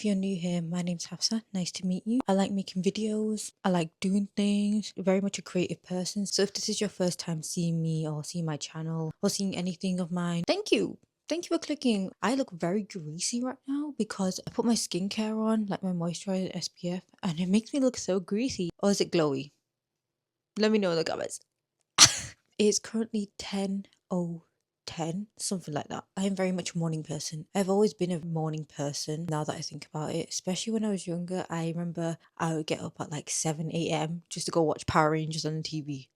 if you're new here, my name's Hafsa. Nice to meet you. I like making videos. I like doing things. Very much a creative person. So if this is your first time seeing me or seeing my channel or seeing anything of mine, thank you. Thank you for clicking. I look very greasy right now because I put my skincare on, like my moisturizer SPF, and it makes me look so greasy. Or is it glowy? Let me know in the comments. It's currently 10:10, something like that. I am very much a morning person. I've always been a morning person now that I think about it, especially when I was younger. I remember I would get up at like 7 a.m. just to go watch Power Rangers on the TV.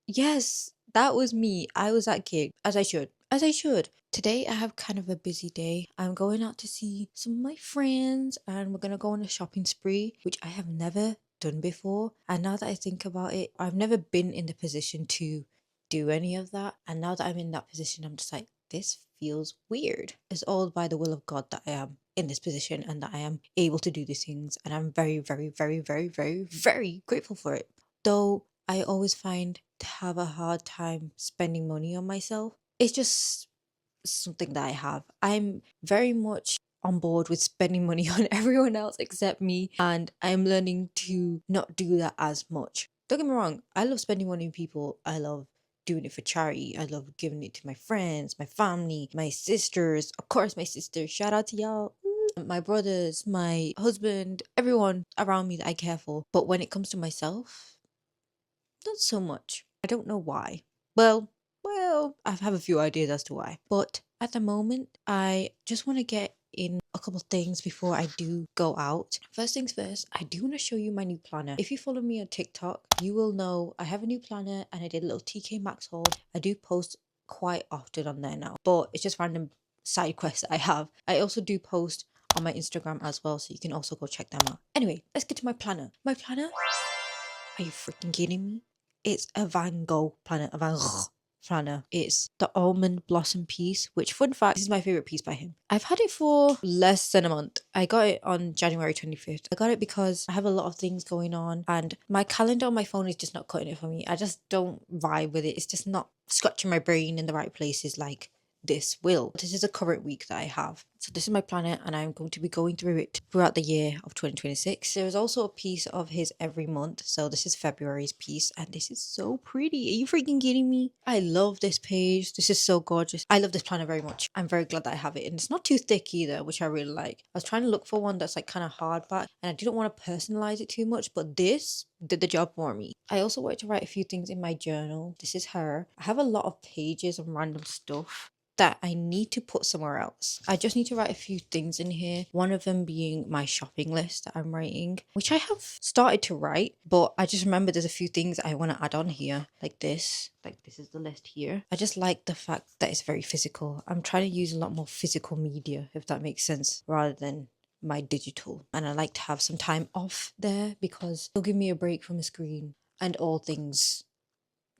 Yes, that was me. I was that kid, as I should. As I should. Today I have kind of a busy day. I'm going out to see some of my friends and we're going to go on a shopping spree, which I have never done before. And now that I think about it, I've never been in the position to do any of that. And now that I'm in that position, I'm just like, this feels weird. It's all by the will of God that I am in this position and that I am able to do these things. And I'm very, very, very, very, very, very grateful for it. Though I always find to have a hard time spending money on myself. It's just something that I have. I'm very much on board with spending money on everyone else except me, and I'm learning to not do that as much. Don't get me wrong, I love spending money on people. I love doing it for charity. I love giving it to my friends, my family, my sisters. Of course, my sisters. Shout out to y'all. My brothers, my husband, everyone around me that I care for. But when it comes to myself, not so much. I don't know why. Well, I have a few ideas as to why. But at the moment, I just want to get in a couple of things before I do go out. First things first, I do want to show you my new planner. If you follow me on TikTok, you will know I have a new planner and I did a little TK Maxx haul. I do post quite often on there now, but it's just random side quests that I have. I also do post on my Instagram as well, so you can also go check them out. Anyway, let's get to my planner. My planner? Are you freaking kidding me? It's a Van Gogh planner, a Van Gogh planner. It's the almond blossom piece, which, fun fact, this is my favorite piece by him. I've had it for less than a month. I got it on January 25th. I got it because I have a lot of things going on and my calendar on my phone is just not cutting it for me. I just don't vibe with it. It's just not scratching my brain in the right places like this will. This is a current week that I have. So this is my planner and I'm going to be going through it throughout the year of 2026. There is also a piece of his every month. So this is February's piece and this is so pretty. Are you freaking kidding me? I love this page. This is so gorgeous. I love this planner very much. I'm very glad that I have it and it's not too thick either, which I really like. I was trying to look for one that's like kind of hardback and I didn't want to personalize it too much, but this did the job for me. I also wanted to write a few things in my journal. This is her. I have a lot of pages of random stuff that I need to put somewhere else. I just need to write a few things in here. One of them being my shopping list that I'm writing, which I have started to write, but I just remember there's a few things I want to add on here, like this. Like this is the list here. I just like the fact that it's very physical. I'm trying to use a lot more physical media, if that makes sense, rather than my digital. And I like to have some time off there because it'll give me a break from the screen and all things,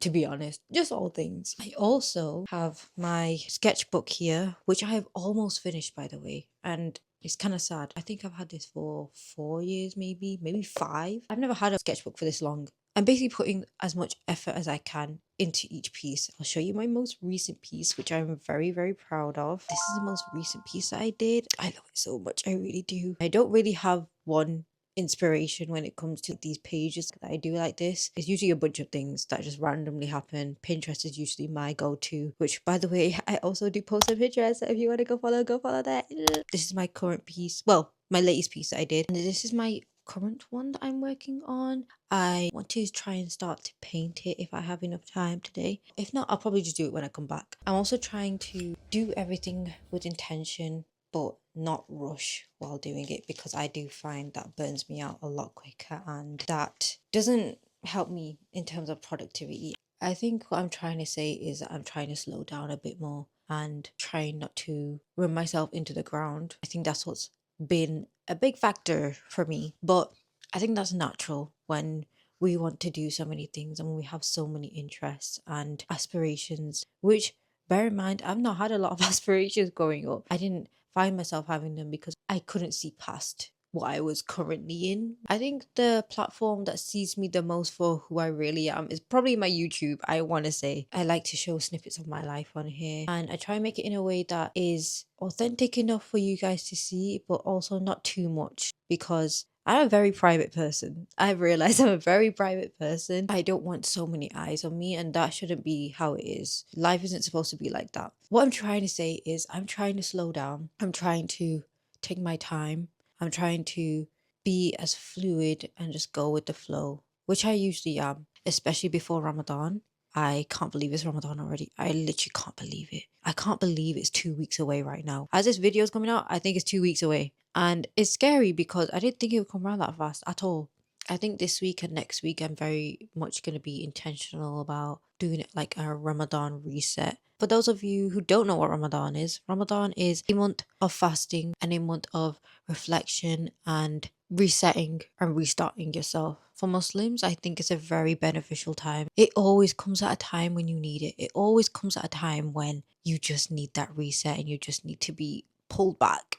to be honest, just all things. I also have my sketchbook here, which I have almost finished, by the way, and it's kind of sad. I think I've had this for 4 years, maybe 5. I've never had a sketchbook for this long. I'm basically putting as much effort as I can into each piece. I'll show you my most recent piece, which I'm very, very proud of. This is the most recent piece that I did. I love it so much. I really do. I don't really have one inspiration when it comes to these pages that I do like this. It's usually a bunch of things that just randomly happen. Pinterest is usually my go-to, which, by the way, I also do post on Pinterest, so if you want to go follow that. This is my current piece, well, my latest piece that I did, and this is my current one that I'm working on. I want to try and start to paint it if I have enough time today. If not, I'll probably just do it when I come back. I'm also trying to do everything with intention but not rush while doing it, because I do find that burns me out a lot quicker and that doesn't help me in terms of productivity. I think what I'm trying to say is that I'm trying to slow down a bit more and trying not to run myself into the ground. I think that's what's been a big factor for me, but I think that's natural when we want to do so many things and when we have so many interests and aspirations, which, bear in mind, I've not had a lot of aspirations growing up. I didn't find myself having them because I couldn't see past what I was currently in. I think the platform that sees me the most for who I really am is probably my YouTube. I want to say I like to show snippets of my life on here, and I try and make it in a way that is authentic enough for you guys to see, but also not too much, because I'm a very private person. I've realized I'm a very private person. I don't want so many eyes on me, and that shouldn't be how it is. Life isn't supposed to be like that. What I'm trying to say is, I'm trying to slow down. I'm trying to take my time. I'm trying to be as fluid and just go with the flow, which I usually am, especially before Ramadan. I can't believe it's Ramadan already. I literally can't believe it. I can't believe it's 2 weeks away right now. As this video is coming out, I think it's 2 weeks away. And it's scary because I didn't think it would come around that fast at all. I think this week and next week, I'm very much going to be intentional about doing it like a Ramadan reset. For those of you who don't know what Ramadan is a month of fasting and a month of reflection and resetting and restarting yourself. For Muslims, I think it's a very beneficial time. It always comes at a time when you need it. It always comes at a time when you just need that reset and you just need to be pulled back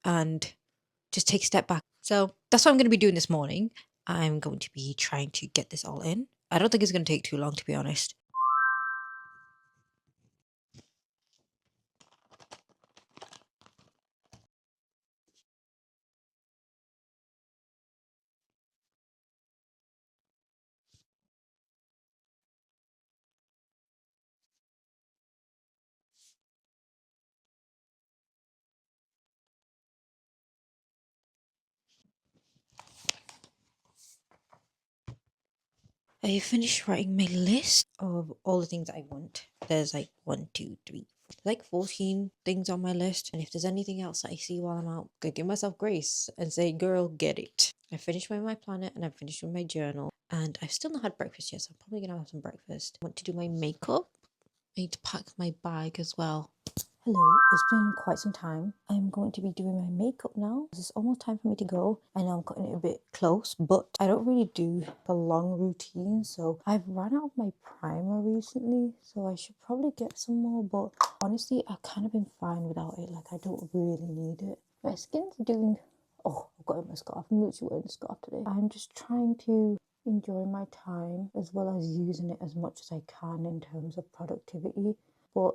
and just take a step back. So that's what I'm going to be doing this morning. I'm going to be trying to get this all in. I don't think it's going to take too long, to be honest. I finished writing my list of all the things I want. There's like 14 things on my list. And if there's anything else that I see while I'm out, I'm gonna give myself grace and say, girl, get it. I finished with my planner and I finished with my journal. And I've still not had breakfast yet, so I'm probably gonna have some breakfast. I want to do my makeup. I need to pack my bag as well. Hello, it's been quite some time. I'm going to be doing my makeup now. It's almost time for me to go. I know I'm cutting it a bit close, but I don't really do a long routine, so I've run out of my primer recently, so I should probably get some more, but honestly, I've kind of been fine without it. Like, I don't really need it. My skin's doing... Oh, I've got my scarf. I'm literally wearing a scarf today. I'm just trying to enjoy my time as well as using it as much as I can in terms of productivity, but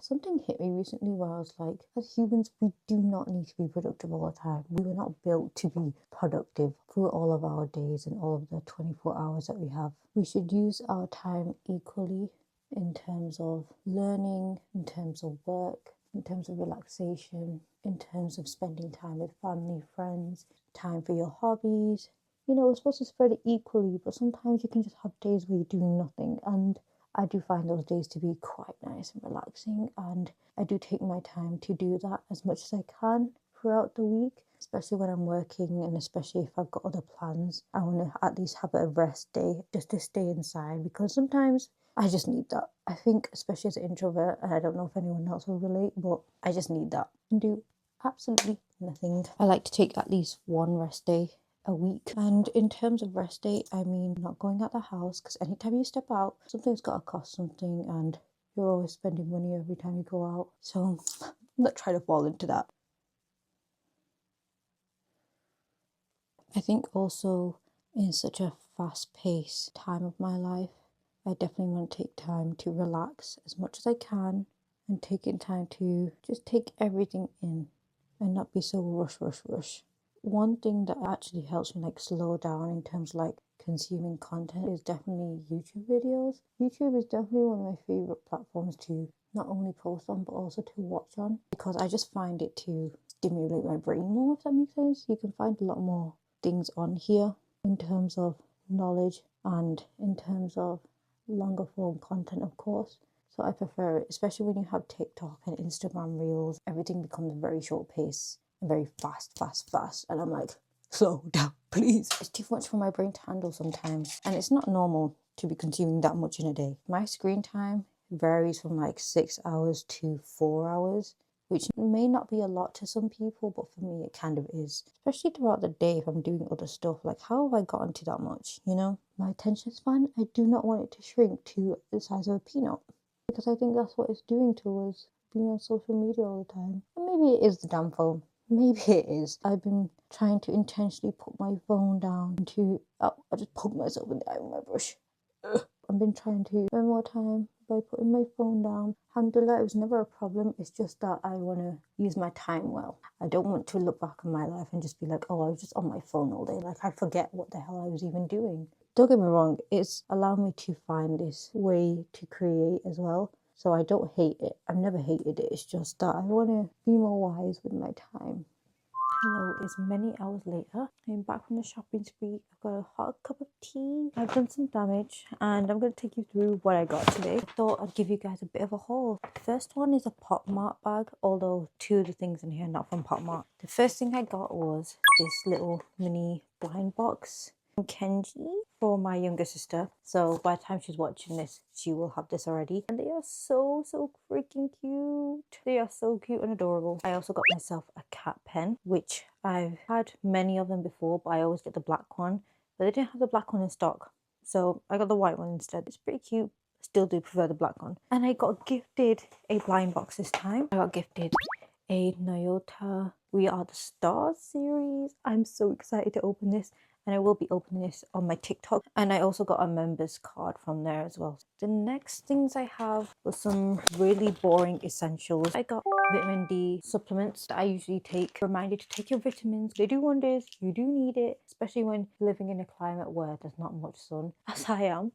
something hit me recently where I was like, as humans, we do not need to be productive all the time. We were not built to be productive through all of our days and all of the 24 hours that we have. We should use our time equally in terms of learning, in terms of work, in terms of relaxation, in terms of spending time with family, friends, time for your hobbies. You know, we're supposed to spread it equally, but sometimes you can just have days where you're doing nothing, and I do find those days to be quite nice and relaxing, and I do take my time to do that as much as I can throughout the week, especially when I'm working and especially if I've got other plans. I want to at least have a rest day just to stay inside, because sometimes I just need that. I think, especially as an introvert, and I don't know if anyone else will relate, but I just need that. And do absolutely nothing. I like to take at least one rest day a week. And in terms of rest day, I mean not going out the house, because anytime you step out, something's got to cost something, and you're always spending money every time you go out. So I'm not trying to fall into that. I think also in such a fast-paced time of my life, I definitely want to take time to relax as much as I can and taking time to just take everything in and not be so rush. One thing that actually helps me like slow down in terms of like consuming content is definitely YouTube videos. YouTube is definitely one of my favorite platforms to not only post on but also to watch on, because I just find it to stimulate my brain more, if that makes sense. You can find a lot more things on here in terms of knowledge and in terms of longer form content, of course. So I prefer it, especially when you have TikTok and Instagram Reels. Everything becomes very short pace and very fast. And I'm like, slow down, please. It's too much for my brain to handle sometimes. And it's not normal to be consuming that much in a day. My screen time varies from like 6 hours to 4 hours, which may not be a lot to some people, but for me it kind of is. Especially throughout the day if I'm doing other stuff. Like, how have I gotten to that much, you know? My attention span, I do not want it to shrink to the size of a peanut, because I think that's what it's doing to us, being on social media all the time. And maybe it is the damn phone. Maybe it is. I've been trying to intentionally put my phone down to. Oh, I just poked myself in the eye with my brush. I've been trying to spend more time by putting my phone down. Alhamdulillah, it was never a problem. It's just that I want to use my time well. I don't want to look back on my life and just be like, oh, I was just on my phone all day. Like, I forget what the hell I was even doing. Don't get me wrong, it's allowed me to find this way to create as well. So I don't hate it. I've never hated it. It's just that I want to be more wise with my time. Hello, it's many hours later. I'm back from the shopping spree. I've got a hot cup of tea. I've done some damage and I'm going to take you through what I got today. I thought I'd give you guys a bit of a haul. The first one is a Pop Mart bag, although two of the things in here are not from Pop Mart. The first thing I got was this little mini blind box from Kenji for my younger sister. So by the time she's watching this, she will have this already. And they are so freaking cute. They are so cute and adorable. I also got myself a cat pen, which I've had many of them before, but I always get the black one. But they didn't have the black one in stock, so I got the white one instead. It's pretty cute. Still do prefer the black one. And I got gifted a blind box this time. I got gifted a Nyota We Are the Stars series. I'm so excited to open this. And I will be opening this on my TikTok. And I also got a members card from there as well. The next things I have was some really boring essentials. I got vitamin D supplements that I usually take. Reminder to take your vitamins. They do wonders. You do need it, especially when living in a climate where there's not much sun, as I am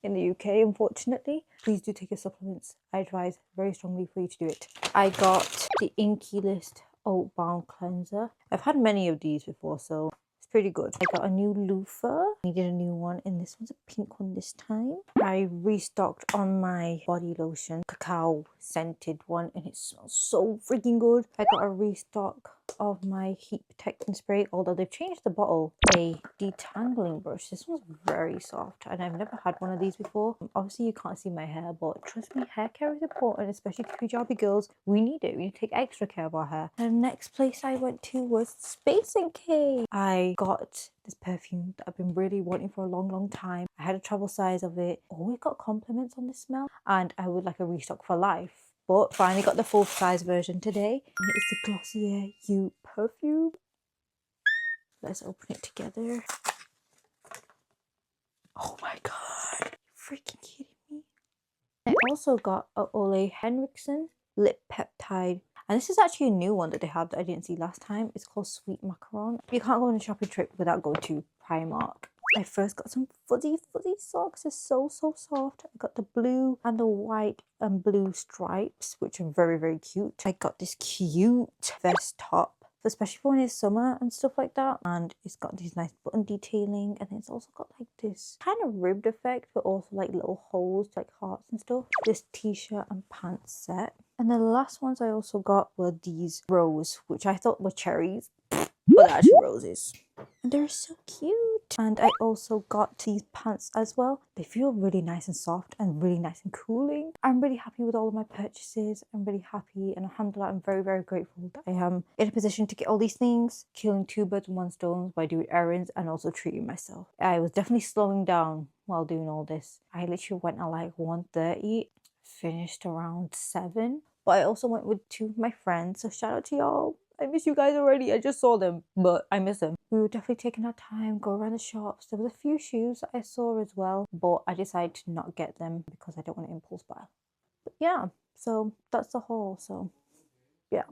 in the UK, unfortunately. Please do take your supplements. I advise very strongly for you to do it. I got the Inky List Oat Balm Cleanser. I've had many of these before, so pretty good. I got a new loofah. Needed a new one, and this one's a pink one this time. I restocked on my body lotion, cacao scented one, and it smells so freaking good. I got a restock of my heat protecting spray, although they've changed the bottle. A detangling brush. This one's very soft, and I've never had one of these before. Obviously you can't see my hair, but trust me, hair care is important, especially to Punjabi girls. We need it. We need to take extra care of our hair. And the next place I went to was Space NK. I got this perfume that I've been really wanting for a long time. I had a travel size of it. Always got compliments on the smell, and I would like a restock for life. But finally got the full size version today, and it's the Glossier You perfume. Let's open it together. Oh my god, freaking kidding me. I also got a Ole Henriksen lip peptide, and this is actually a new one that they have that I didn't see last time. It's called Sweet Macaron. You can't go on a shopping trip without going to Primark. I first got some fuzzy socks. They're so soft. I got the blue and the white and blue stripes, which are very cute. I got this cute vest top, especially for when it's summer and stuff like that. And it's got these nice button detailing, and it's also got like this kind of ribbed effect, but also like little holes, like hearts and stuff. This t-shirt and pants set. And the last ones I also got were these rose, which I thought were cherries, but they're actually roses. And they're so cute. And I also got these pants as well. They feel really nice and soft and really nice and cooling. I'm really happy with all of my purchases. I'm really happy, and alhamdulillah, I'm very grateful that I am in a position to get all these things, killing two birds with one stone by doing errands and also treating myself. I was definitely slowing down while doing all this. I literally went at like 1:30, finished around 7. But I also went with two of my friends, so shout out to y'all. I miss you guys already. I just saw them, but I miss them. We were definitely taking our time, go around the shops. There was a few shoes that I saw as well, but I decided to not get them because I don't want to impulse buy. But yeah, so that's the haul. So yeah.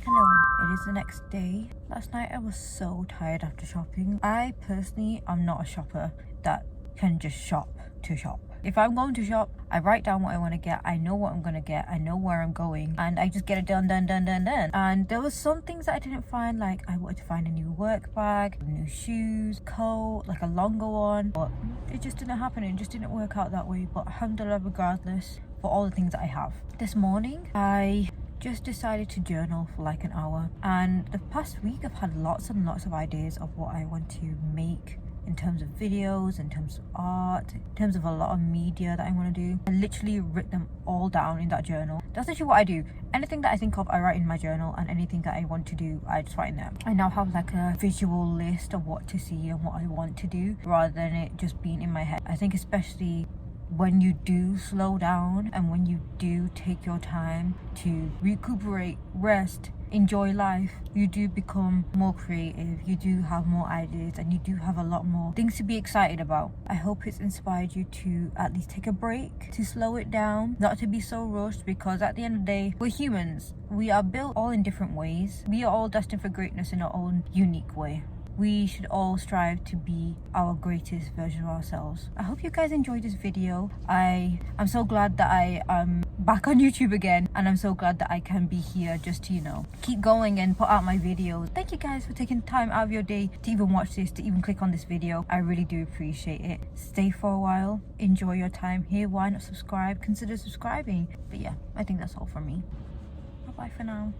Hello, it is the next day. Last night I was so tired after shopping. I personally am not a shopper that can just shop to shop. If I'm going to shop, I write down what I want to get. I know what I'm going to get. I know where I'm going. And I just get it done. And there was some things that I didn't find. Like I wanted to find a new work bag, new shoes, coat, like a longer one. But it just didn't happen. It just didn't work out that way. But alhamdulillah, regardless, for all the things that I have. This morning, I just decided to journal for like an hour. And the past week, I've had lots and lots of ideas of what I want to make in terms of videos, in terms of art, in terms of a lot of media that I want to do. I literally wrote them all down in that journal. That's actually what I do. Anything that I think of, I write in my journal, and anything that I want to do, I just write in there. I now have like a visual list of what to see and what I want to do, rather than it just being in my head. I think especially when you do slow down and when you do take your time to recuperate, rest, enjoy life, you do become more creative, you do have more ideas, and you do have a lot more things to be excited about. I hope it's inspired you to at least take a break, to slow it down, not to be so rushed, because at the end of the day, we're humans. We are built all in different ways. We are all destined for greatness in our own unique way. We should all strive to be our greatest version of ourselves. I hope you guys enjoyed this video. I'm so glad that I am back on YouTube again, and I'm so glad that I can be here just to, keep going and put out my videos. Thank you guys for taking time out of your day to even watch this, to even click on this video. I really do appreciate it. Stay for a while, enjoy your time here. Why not subscribe? Consider subscribing. But yeah, I think that's all from me. Bye bye for now.